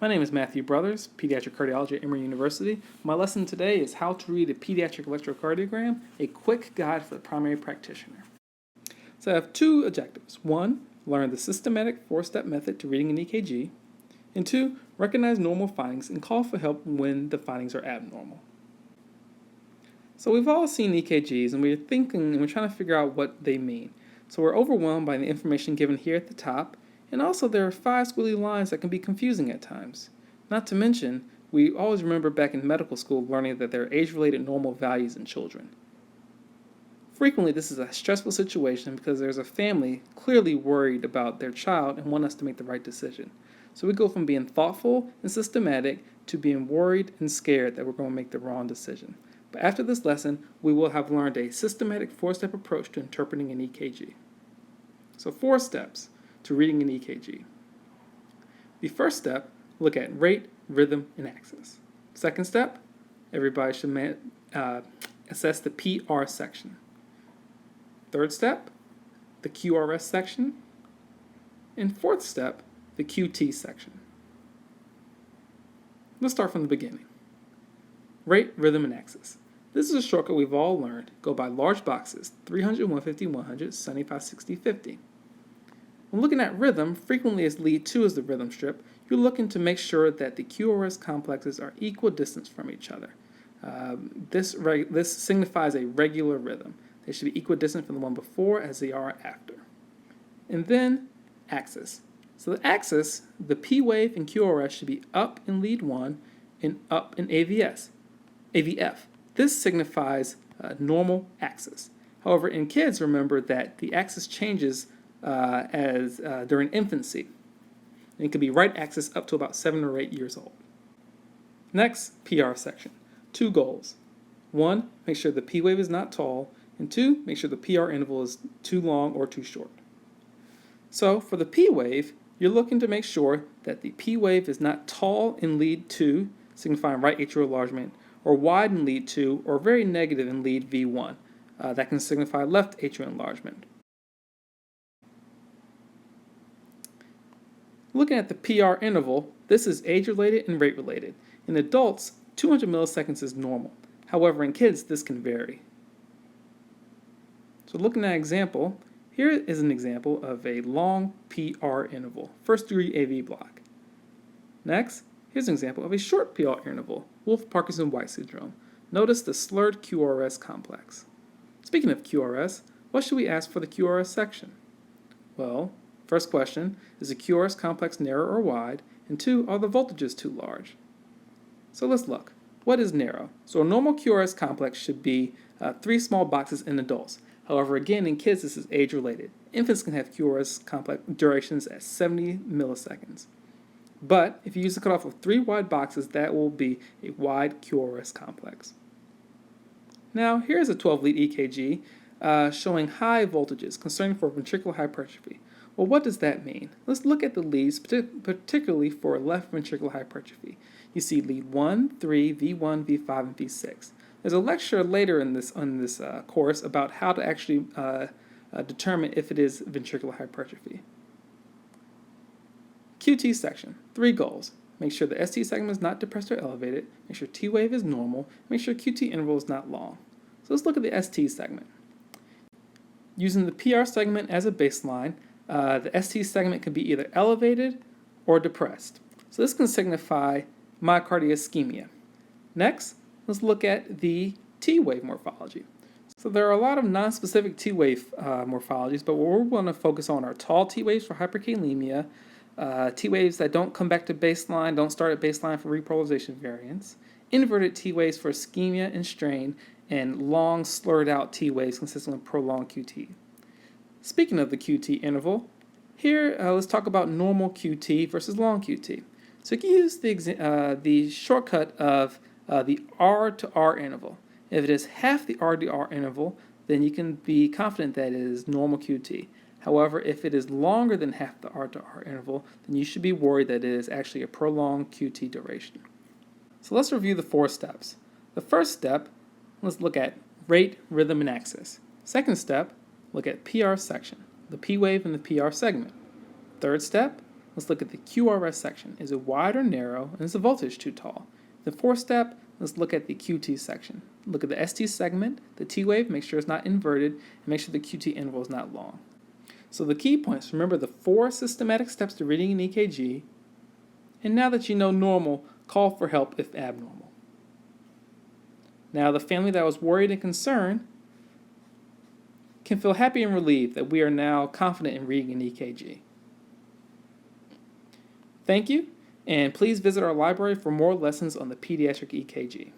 My name is Matthew Brothers, Pediatric Cardiology at Emory University. My lesson today is how to read a pediatric electrocardiogram, a quick guide for the primary practitioner. So I have two objectives. One, learn the systematic four-step method to reading an EKG. And two, recognize normal findings and call for help when the findings are abnormal. So we've all seen EKGs and we're thinking and we're trying to figure out what they mean. So we're overwhelmed by the information given here at the top, and also there are 5 squiggly lines that can be confusing at times. Not to mention, we always remember back in medical school learning that there are age-related normal values in children. Frequently, this is a stressful situation because there's a family clearly worried about their child and want us to make the right decision. So we go from being thoughtful and systematic to being worried and scared that we're going to make the wrong decision. But after this lesson, we will have learned a systematic 4-step approach to interpreting an EKG. So 4 steps to reading an EKG. The first step, look at rate, rhythm, and axis. Second step, everybody should assess the PR section. Third step, the QRS section. And fourth step, the QT section. Let's start from the beginning. Rate, rhythm, and axis. This is a shortcut we've all learned. Go by large boxes, 300, 150, 100, 75, 60, 50. When looking at rhythm, frequently as lead 2 is the rhythm strip, you're looking to make sure that the QRS complexes are equal distance from each other. This signifies a regular rhythm. They should be equidistant from the one before as they are after. And then axis. So the axis, the P wave and QRS should be up in lead 1 and up in AVF. This signifies normal axis. However, in kids, remember that the axis changes during infancy. And it can be right axis up to about 7 or 8 years old. Next, PR section. 2 goals. 1, make sure the P wave is not tall, and 2, make sure the PR interval is too long or too short. So for the P wave, you're looking to make sure that the P wave is not tall in lead 2, signifying right atrial enlargement, or wide in lead 2, or very negative in lead V1. That can signify left atrial enlargement. Looking at the PR interval, this is age-related and rate-related. In adults, 200 milliseconds is normal. However, in kids, this can vary. So looking at an example, here is an example of a long PR interval, first-degree AV block. Next, here's an example of a short PR interval, Wolff-Parkinson-White syndrome. Notice the slurred QRS complex. Speaking of QRS, what should we ask for the QRS section? Well, first question, is the QRS complex narrow or wide? And 2, are the voltages too large? So let's look. What is narrow? So a normal QRS complex should be 3 small boxes in adults. However, again, in kids, this is age-related. Infants can have QRS complex durations at 70 milliseconds. But if you use the cutoff of 3 wide boxes, that will be a wide QRS complex. Now, here's a 12-lead EKG showing high voltages, concerning for ventricular hypertrophy. Well, what does that mean? Let's look at the leads, particularly for left ventricular hypertrophy. You see lead 1, 3, V1, V5, and V6. There's a lecture later in this course about how to actually determine if it is ventricular hypertrophy. QT section, 3 goals. Make sure the ST segment is not depressed or elevated. Make sure T wave is normal. Make sure QT interval is not long. So let's look at the ST segment. Using the PR segment as a baseline, the ST segment can be either elevated or depressed. So this can signify myocardial ischemia. Next, let's look at the T wave morphology. So there are a lot of non-specific T wave morphologies, but what we're going to focus on are tall T waves for hyperkalemia, T waves that don't come back to baseline, don't start at baseline for repolarization variants, inverted T waves for ischemia and strain, and long slurred out T waves consistent with prolonged QT. Speaking of the QT interval, here let's talk about normal QT versus long QT. So you can use the shortcut of the R to R interval. If it is half the R to R interval, then you can be confident that it is normal QT. However, if it is longer than half the R to R interval, then you should be worried that it is actually a prolonged QT duration. So let's review the 4 steps. The first step, let's look at rate, rhythm, and axis. Second step, look at PR section, the P wave and the PR segment. Third step, let's look at the QRS section. Is it wide or narrow, and is the voltage too tall? The fourth step, let's look at the QT section. Look at the ST segment, the T wave, make sure it's not inverted, and make sure the QT interval is not long. So the key points, remember the 4 systematic steps to reading an EKG, and now that you know normal, call for help if abnormal. Now the family that was worried and concerned can feel happy and relieved that we are now confident in reading an EKG. Thank you, and please visit our library for more lessons on the pediatric EKG.